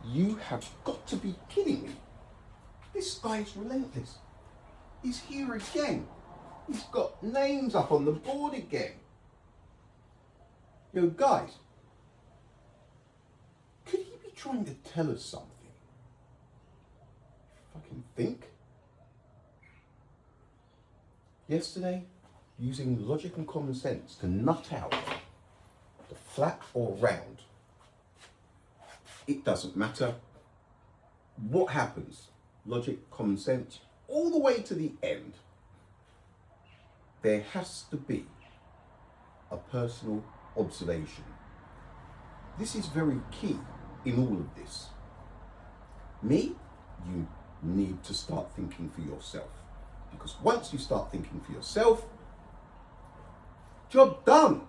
You have got to be kidding me. This guy's relentless. He's here again. He's got names up on the board again. Yo, guys, could he be trying to tell us something? Fucking think. Yesterday, using logic and common sense to nut out the flat or round. It doesn't matter what happens. Logic, common sense, all the way to the end. There has to be a personal observation. This is very key in all of this. You need to start thinking for yourself. Because once you start thinking for yourself, job done.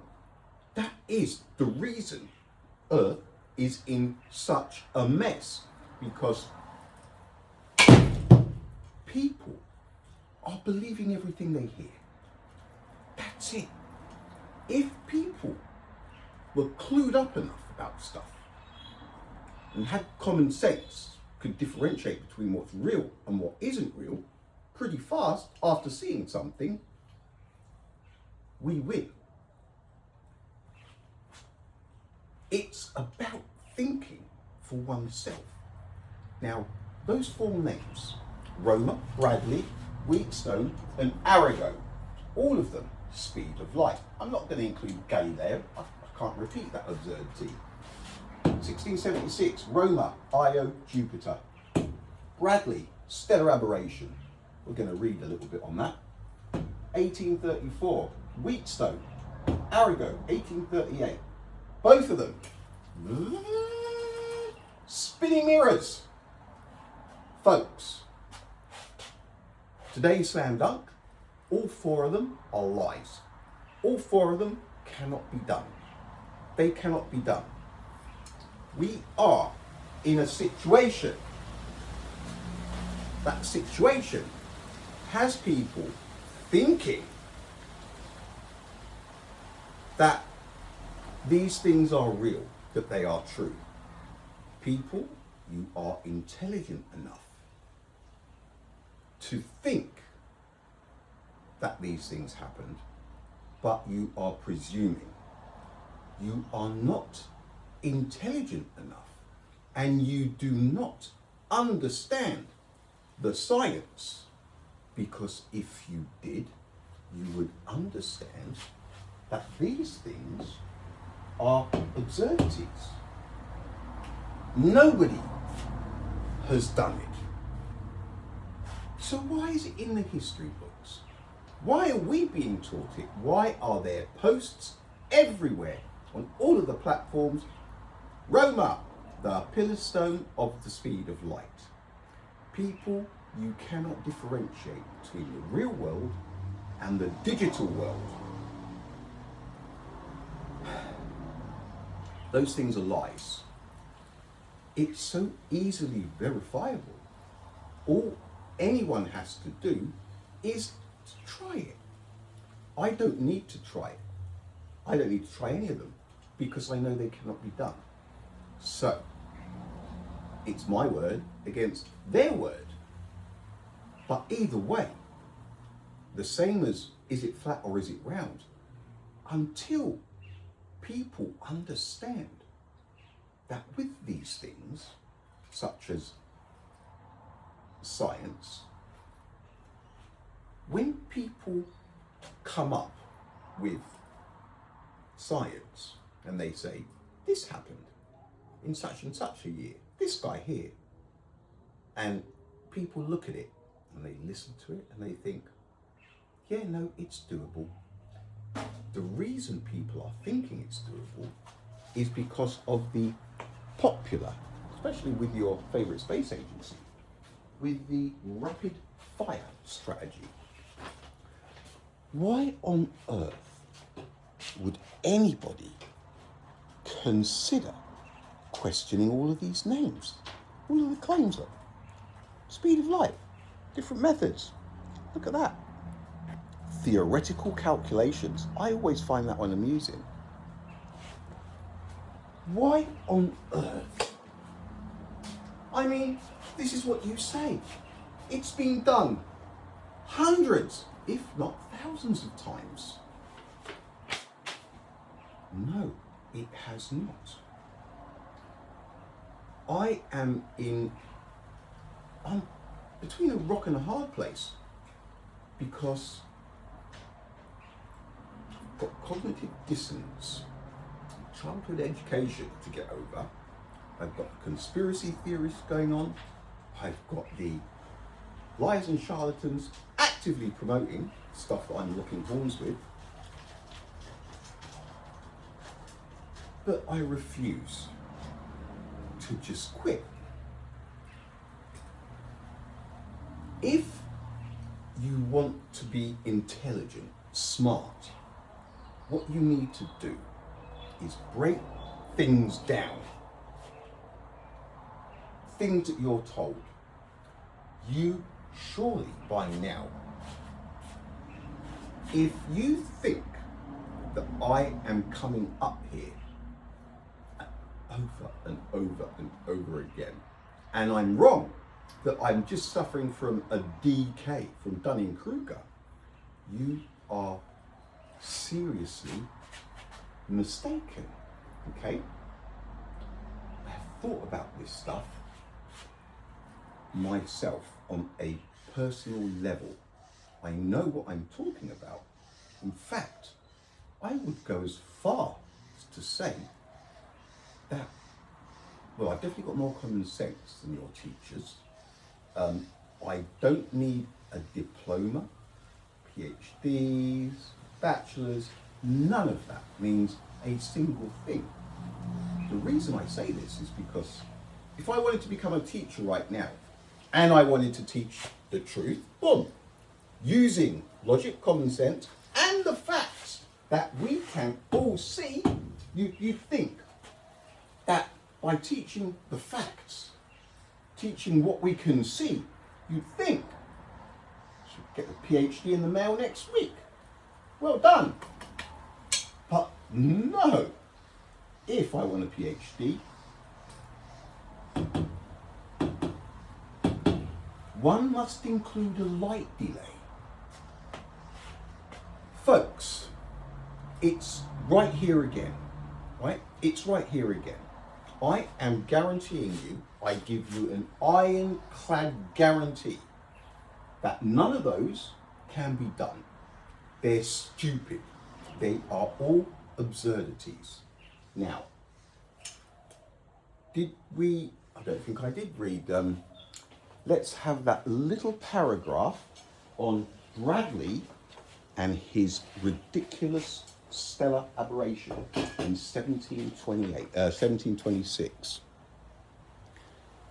That is the reason Earth is in such a mess. Because people are believing everything they hear. That's it. If people were clued up enough about stuff and had common sense, could differentiate between what's real and what isn't real pretty fast after seeing something, we win. It's about thinking for oneself. Now, those four names, Roma, Bradley, Wheatstone and Arago, all of them speed of light. I'm not going to include Galileo, I can't repeat that absurdity. 1676, Roma, Io, Jupiter. Bradley, stellar aberration. We're going to read a little bit on that. 1834, Wheatstone, Arago, 1838. Both of them, spinning mirrors. Folks, today's slam dunk, all four of them are lies. All four of them cannot be done. They cannot be done. We are in a situation. That situation has people thinking that these things are real, that they are true. People, you are intelligent enough to think that these things happened, but you are presuming. You are not intelligent enough, and you do not understand the science, because if you did, you would understand that these things are absurdities. Nobody has done it. So why is it in the history books? Why are we being taught it? Why are there posts everywhere on all of the platforms? Roma, the pillar stone of the speed of light. People, you cannot differentiate between the real world and the digital world. Those things are lies. It's so easily verifiable. All anyone has to do is to try it. I don't need to try it. I don't need to try any of them because I know they cannot be done. So, it's my word against their word. But either way, the same as is it flat or is it round, until people understand that with these things, such as science, when people come up with science and they say, this happened in such and such a year, this guy here, and people look at it and they listen to it and they think, yeah, no, it's doable. The reason people are thinking it's doable is because of the popular, especially with your favourite space agency, with the rapid fire strategy. Why on earth would anybody consider questioning all of these names? All of the claims of speed of light, different methods. Look at that. Theoretical calculations. I always find that one amusing. Why on earth I mean, this is what you say. It's been done hundreds, if not thousands of times. No, it has not. I'm between a rock and a hard place because I've got cognitive dissonance, childhood education to get over. I've got conspiracy theorists going on. I've got the liars and charlatans actively promoting stuff that I'm locking horns with. But I refuse to just quit. If you want to be intelligent, smart, what you need to do is break things down. Things that you're told. You surely by now, if you think that I am coming up here over and over and over again, and I'm wrong, that I'm just suffering from a DK from Dunning-Kruger, you are seriously mistaken, okay? I have thought about this stuff myself on a personal level. I know what I'm talking about. In fact, I would go as far as to say that, well, I've definitely got more common sense than your teachers. I don't need a diploma, PhDs, bachelors, none of that means a single thing. The reason I say this is because if I wanted to become a teacher right now, and I wanted to teach the truth, boom, using logic, common sense, and the facts that we can all see, you think that by teaching the facts, teaching what we can see, you'd think, should get a PhD in the mail next week. Well done. But no, if I want a PhD, one must include a light delay. Folks, it's right here again, right? It's right here again. I am guaranteeing you, I give you an ironclad guarantee that none of those can be done. They're stupid. They are all absurdities. Now, I don't think I did read, let's have that little paragraph on Bradley and his ridiculous stellar aberration in 1726.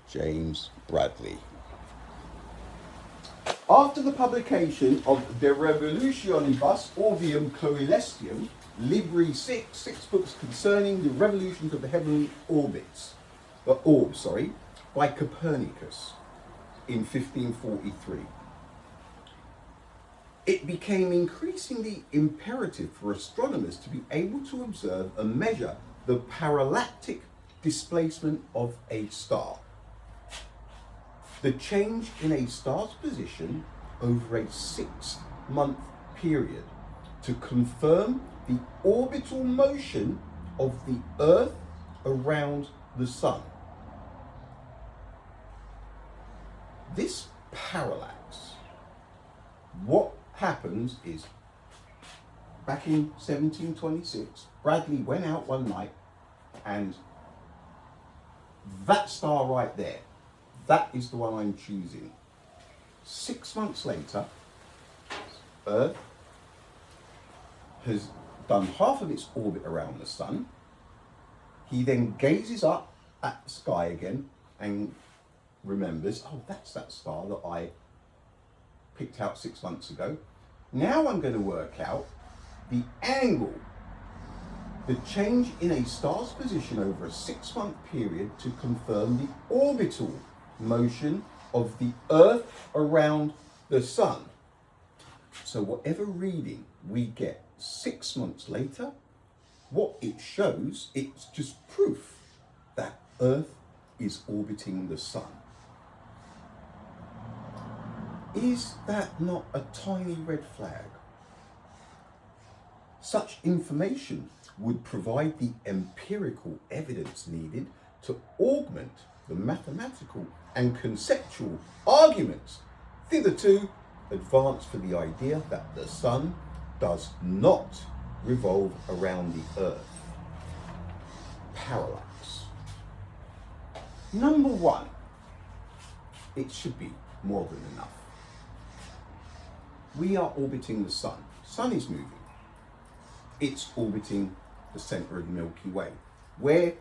James Bradley. After the publication of De Revolutionibus Orbium Coelestium, Libri 6 books concerning the revolutions of the heavenly orbs, by Copernicus in 1543. It became increasingly imperative for astronomers to be able to observe and measure the parallactic displacement of a star. The change in a star's position over a 6-month period to confirm the orbital motion of the Earth around the Sun. This parallax, what happens is, back in 1726, Bradley went out one night and that star right there, that is the one I'm choosing. 6 months later, Earth has done half of its orbit around the Sun. He then gazes up at the sky again and remembers, oh, that's that star that I picked out 6 months ago. Now I'm going to work out the angle, the change in a star's position over a 6-month period to confirm the orbital motion of the Earth around the Sun. So whatever reading we get 6 months later, what it shows, it's just proof that Earth is orbiting the sun. Is that not a tiny red flag? Such information would provide the empirical evidence needed to augment the mathematical and conceptual arguments thitherto advanced for the idea that the sun does not revolve around the earth. Parallax. Number one, it should be more than enough. We are orbiting the sun. Sun is moving. It's orbiting the center of the Milky Way. We're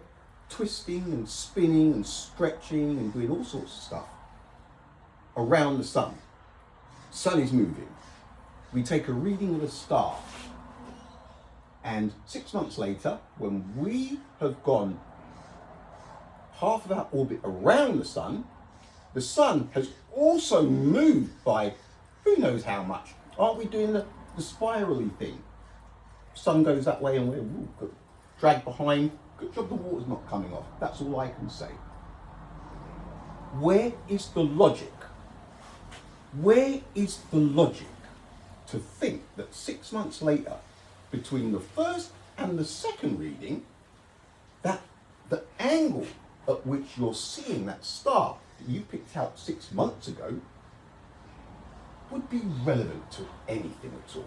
twisting and spinning and stretching and doing all sorts of stuff around the sun. Sun is moving. We take a reading of a star, and 6 months later, when we have gone half of our orbit around the sun has also moved by who knows how much. Aren't we doing the spirally thing? Sun goes that way and we're dragged behind. Good job the water's not coming off. That's all I can say. Where is the logic? Where is the logic to think that 6 months later, between the first and the second reading, that the angle at which you're seeing that star that you picked out 6 months ago would be relevant to anything at all?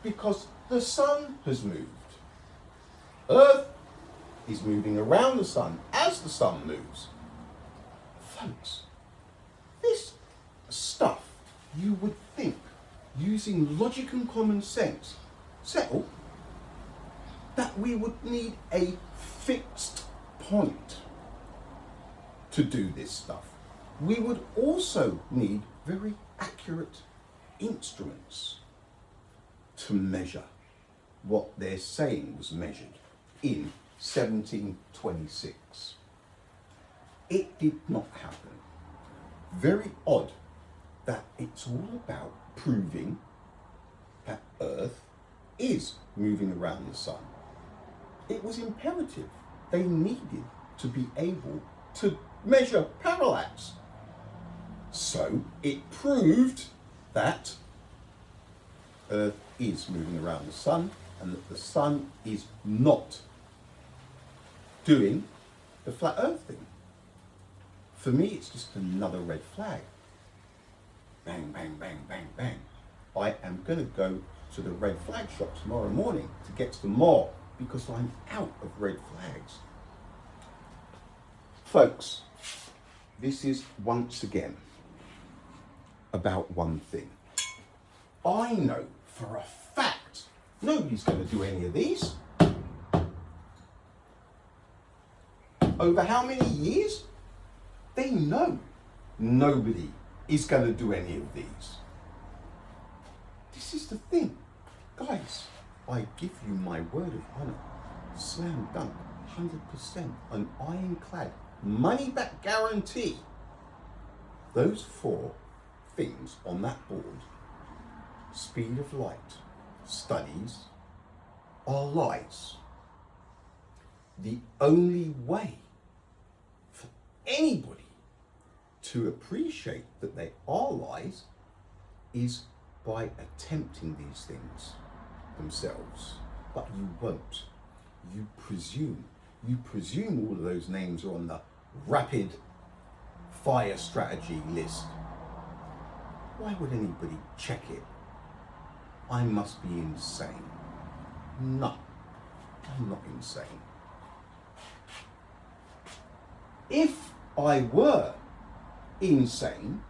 Because the sun has moved. Earth is moving around the sun as the sun moves. Folks, this stuff you would think, using logic and common sense, settle that we would need a fixed point to do this stuff. We would also need very accurate instruments to measure what they're saying was measured in 1726. It did not happen. Very odd that it's all about proving that Earth is moving around the sun. It was imperative. They needed to be able to measure parallax. So it proved that Earth is moving around the sun and that the sun is not doing the flat Earth thing. For me, it's just another red flag. Bang, bang, bang, bang, bang. I am going to go to the red flag shop tomorrow morning to get some more because I'm out of red flags. Folks, this is once again about one thing. I know for a fact nobody's going to do any of these. Over how many years? They know nobody is going to do any of these. This is the thing. Guys, I give you my word of honor. Slam dunk, 100%, an ironclad, money back guarantee. Those 4 things on that board, speed of light, studies, are lies. The only way for anybody to appreciate that they are lies is by attempting these things themselves. But you won't. You presume. You presume all of those names are on the rapid fire strategy list. Why would anybody check it? I must be insane. No, I'm not insane. If I were insane,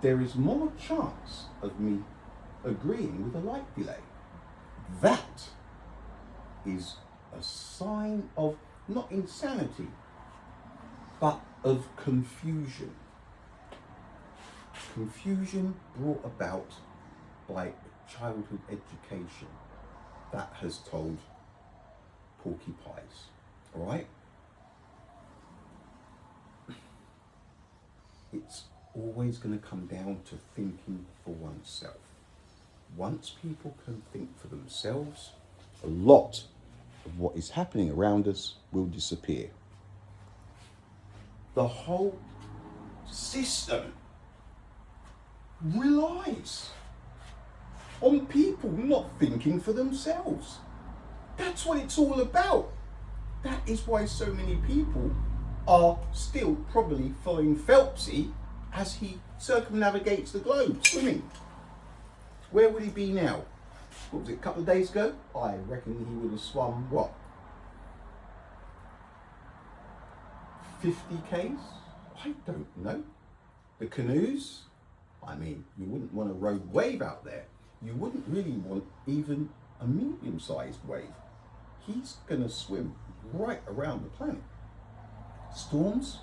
there is more chance of me agreeing with a light delay. That is a sign of not insanity, but of confusion. Confusion brought about by childhood education that has told porcupines, all right? It's always going to come down to thinking for oneself. Once people can think for themselves, a lot of what is happening around us will disappear. The whole system relies on people not thinking for themselves. That's what it's all about. That is why so many people are still probably following Phelpsy as he circumnavigates the globe, swimming. Where would he be now? What was it, a couple of days ago? I reckon he would have swum, what, 50 Ks? I don't know. The canoes, I mean, you wouldn't want a rogue wave out there. You wouldn't really want even a medium-sized wave. He's going to swim right around the planet. Storms,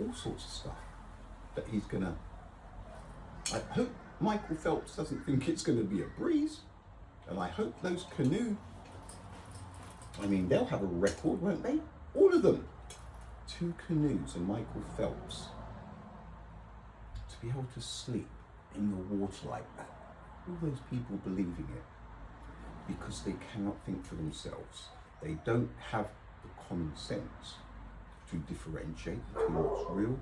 all sorts of stuff that he's going to... I hope Michael Phelps doesn't think it's going to be a breeze. And I hope those canoe... I mean, they'll have a record, won't they? All of them. 2 canoes and Michael Phelps. To be able to sleep in the water like that. All those people believing it. Because they cannot think for themselves. They don't have the common sense to differentiate between what's real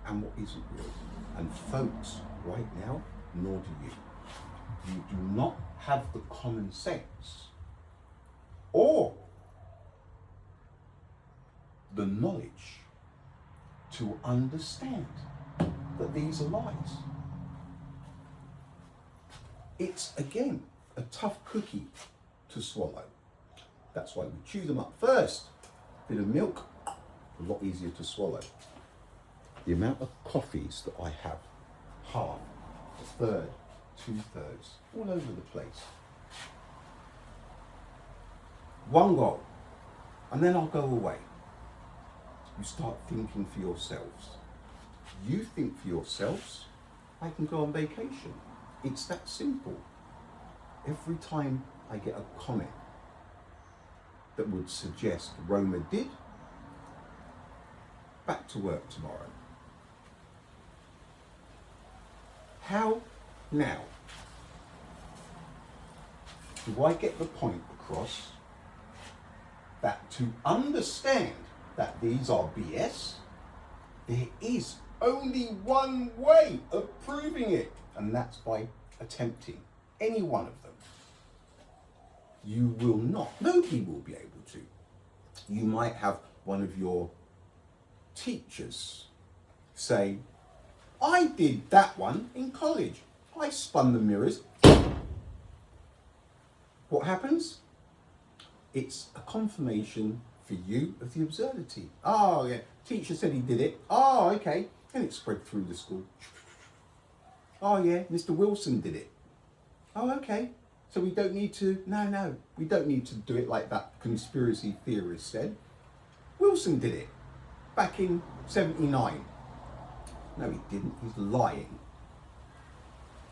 and what isn't real. And folks, right now, nor do you. You do not have the common sense or the knowledge to understand that these are lies. It's, again, a tough cookie to swallow. That's why we chew them up first. Bit of milk, a lot easier to swallow. The amount of coffees that I have, half, a third, 2/3, all over the place. One goal, and then I'll go away. You start thinking for yourselves. You think for yourselves, I can go on vacation. It's that simple. Every time I get a comment that would suggest Roma did, back to work tomorrow. How now do I get the point across that to understand that these are BS, there is only one way of proving it, and that's by attempting any one of them. You will not, nobody will be able to. You might have one of your teachers say, I did that one in college. I spun the mirrors. What happens? It's a confirmation for you of the absurdity. Oh yeah, teacher said he did it. Oh, okay. And it spread through the school. Oh yeah, Mr. Wilson did it. Oh, okay. So we don't need to, no, we don't need to do it like that conspiracy theorist said. Wilson did it back in 79. No, he didn't, he's lying.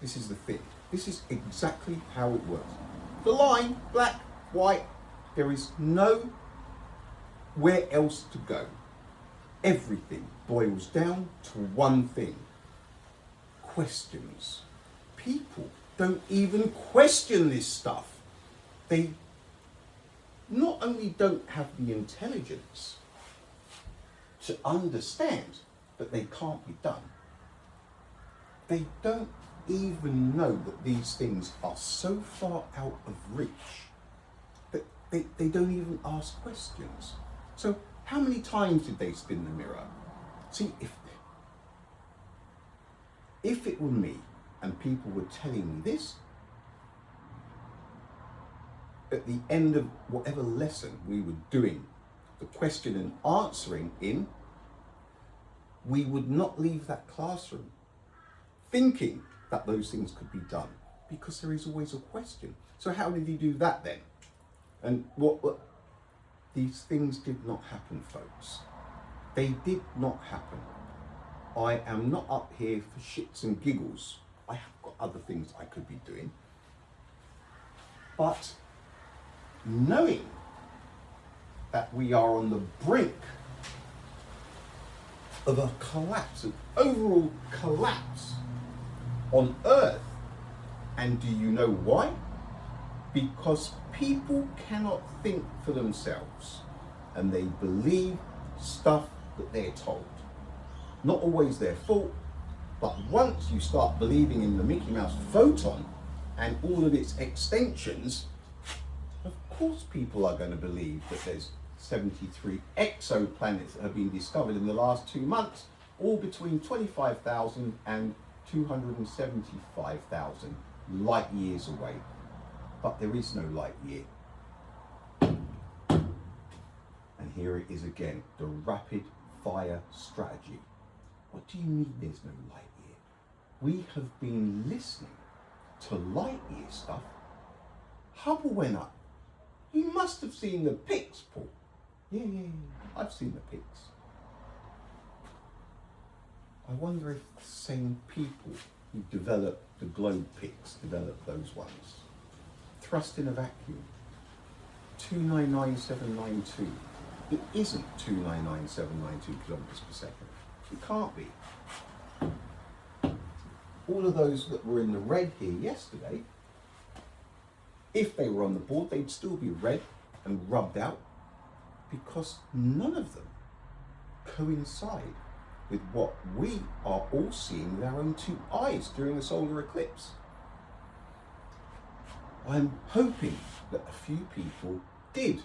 This is the thing. This is exactly how it works. The line, black, white, there is nowhere else to go. Everything boils down to one thing. Questions. People don't even question this stuff. They not only don't have the intelligence to understand that they can't be done, they don't even know that these things are so far out of reach that they don't even ask questions. So how many times did they spin the mirror? See, if it were me and people were telling me this, at the end of whatever lesson we were doing the question and answering in, we would not leave that classroom thinking that those things could be done, because there is always a question. So how did he do that then? And what these things did not happen, folks. They did not happen. I am not up here for shits and giggles. I have got other things I could be doing. But knowing that we are on the brink of a collapse, an overall collapse on Earth. And do you know why? because people cannot think for themselves and they believe stuff that they're told. Not always their fault, but once you start believing in the Mickey Mouse photon and all of its extensions, of course people are going to believe that there's 73 exoplanets that have been discovered in the last 2 months, all between 25,000 and 275,000 light years away. But there is no light year. And here it is again, the rapid fire strategy. What do you mean there's no light year? We have been listening to light year stuff. Hubble went up. You must have seen the pics, Paul. Yeah. I've seen the pics. I wonder if the same people who developed the globe pics developed those ones. Thrust in a vacuum. 299792. It isn't 299792 kilometers per second. It can't be. All of those that were in the red here yesterday, if they were on the board, they'd still be red and rubbed out because none of them coincide with what we are all seeing with our own 2 eyes during the solar eclipse. I'm hoping that a few people did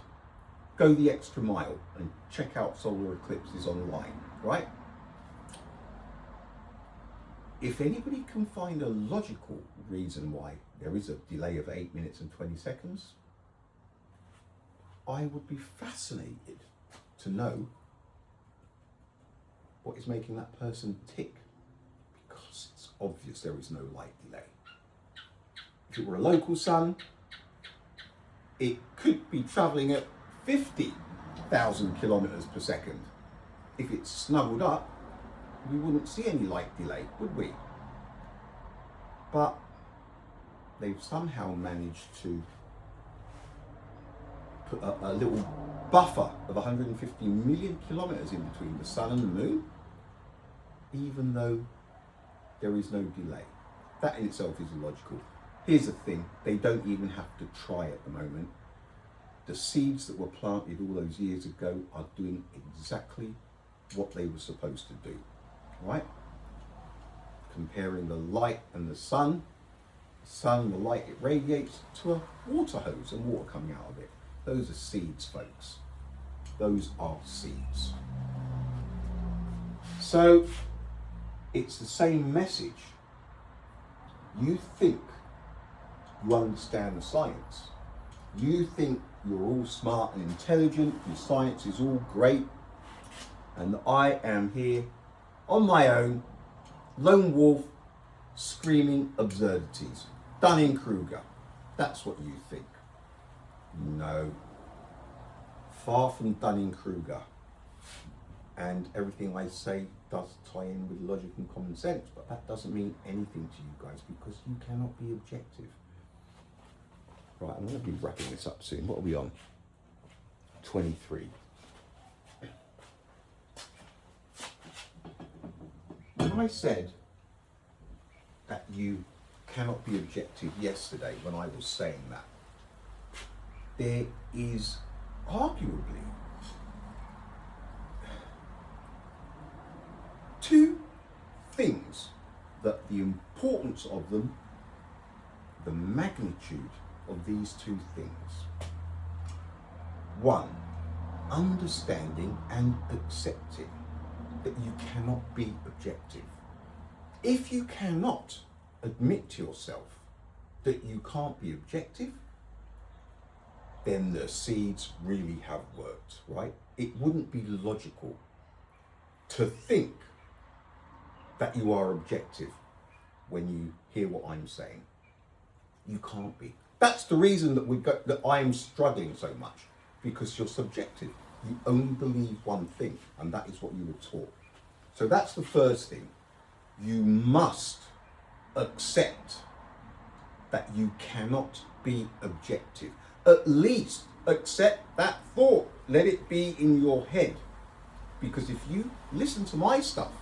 go the extra mile and check out solar eclipses online, right? If anybody can find a logical reason why there is a delay of 8 minutes and 20 seconds, I would be fascinated to know what is making that person tick, because it's obvious there is no light delay. If it were a local sun, it could be travelling at 50,000 kilometers per second. If it's snuggled up, we wouldn't see any light delay, would we? But they've somehow managed to put a little buffer of 150 million kilometers in between the sun and the moon, even though there is no delay. That in itself is illogical. Here's the thing, they don't even have to try at the moment. The seeds that were planted all those years ago are doing exactly what they were supposed to do, right? Comparing the light and the sun, the light it radiates to a water hose and water coming out of it. Those are seeds, folks. Those are seeds. So it's the same message. You think you understand the science. You think you're all smart and intelligent, your science is all great, and I am here on my own, lone wolf, screaming absurdities. Dunning-Kruger. That's what you think. No. Far from Dunning-Kruger. And everything I say does tie in with logic and common sense, but that doesn't mean anything to you guys because you cannot be objective. Right, I'm going to be wrapping this up soon. What are we on? 23. When I said that you cannot be objective yesterday when I was saying that, there is arguably two things that the importance of them, the magnitude of these two things. One, understanding and accepting that you cannot be objective. If you cannot admit to yourself that you can't be objective, then the seeds really have worked, right? It wouldn't be logical to think that you are objective when you hear what I'm saying. You can't be. That's the reason that I'm struggling so much, because you're subjective. You only believe one thing, and that is what you were taught. So that's the first thing. You must accept that you cannot be objective. At least accept that thought. Let it be in your head. Because if you listen to my stuff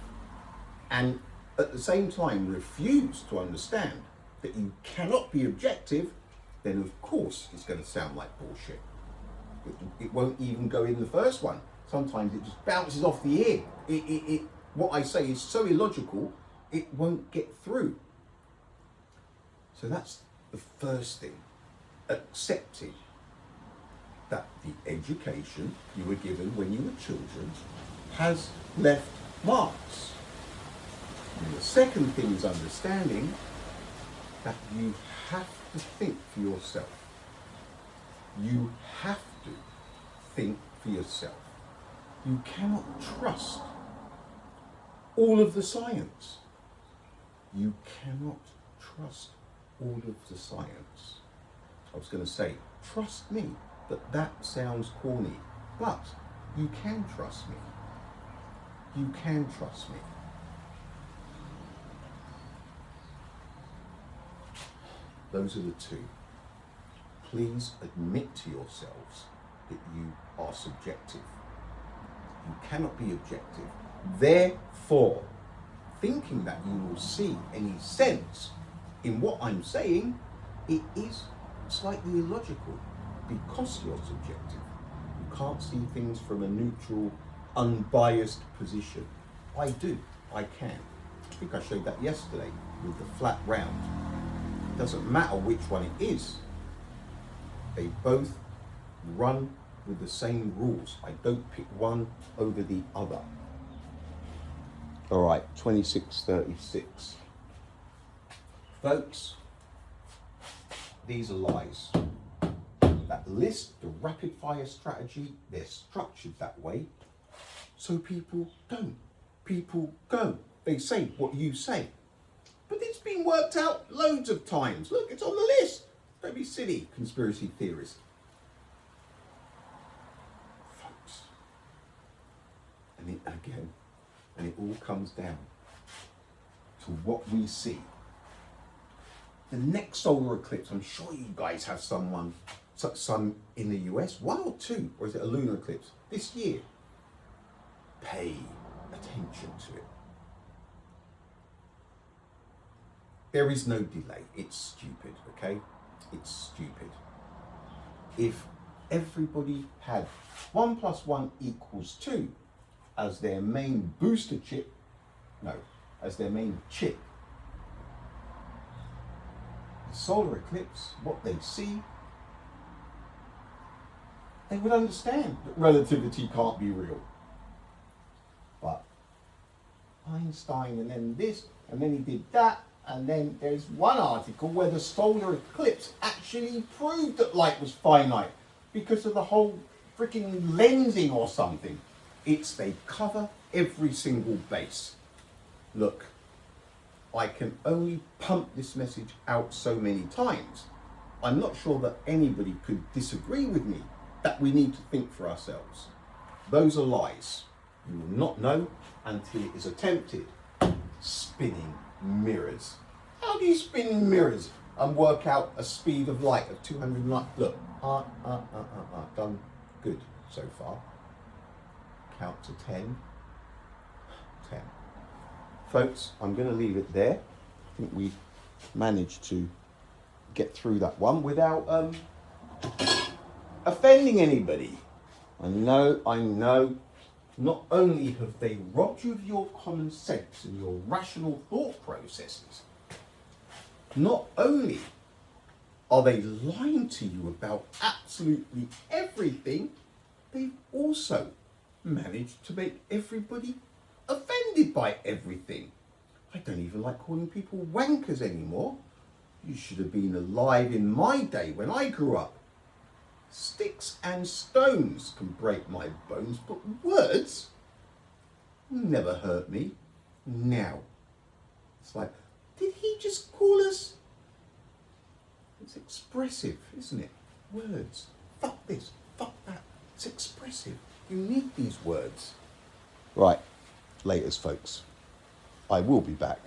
and at the same time refuse to understand that you cannot be objective, then of course it's going to sound like bullshit. It won't even go in the first one. Sometimes it just bounces off the ear. What I say is so illogical, it won't get through. So that's the first thing. Accepting that the education you were given when you were children has left marks. And the second thing is understanding that you have to think for yourself. You have to think for yourself. You cannot trust all of the science. You cannot trust all of the science. I was going to say, trust me, but that sounds corny. But you can trust me. You can trust me. Those are the two. Please admit to yourselves that you are subjective. You cannot be objective. Therefore, thinking that you will see any sense in what I'm saying, it is slightly illogical because you're subjective. You can't see things from a neutral, unbiased position. I do. I can. I think I showed that yesterday with the flat round. It doesn't matter which one it is. They both run with the same rules. I don't pick one over the other. All right, 2636. Folks, these are lies. That list, the rapid fire strategy, they're structured that way so people don't. People go. They say what you say. But it's been worked out loads of times. Look, it's on the list. Don't be silly, conspiracy theorists. Folks. And it all comes down to what we see. The next solar eclipse, I'm sure you guys have some in the US, one or two, or is it a lunar eclipse this year? Pay attention to it. There is no delay. It's stupid, okay? It's stupid. If everybody had 1 + 1 = 2 as their main booster chip, as their main chip, the solar eclipse, what they see, they would understand that relativity can't be real. But Einstein, and then this, and then he did that, and then there's one article where the solar eclipse actually proved that light was finite because of the whole freaking lensing or something. They cover every single base. Look, I can only pump this message out so many times. I'm not sure that anybody could disagree with me that we need to think for ourselves. Those are lies. You will not know until it is attempted. Spinning mirrors. How do you spin mirrors and work out a speed of light of 200 light? Look, done good so far. Count to 10. 10. Folks, I'm going to leave it there. I think we managed to get through that one without offending anybody. I know. Not only have they robbed you of your common sense and your rational thought processes, not only are they lying to you about absolutely everything, they've also managed to make everybody offended by everything. I don't even like calling people wankers anymore. You should have been alive in my day when I grew up. Sticks and stones can break my bones, but words never hurt me. Now, it's like, did he just call us? It's expressive, isn't it? Words. Fuck this, fuck that. It's expressive. You need these words. Right, laters, folks. I will be back.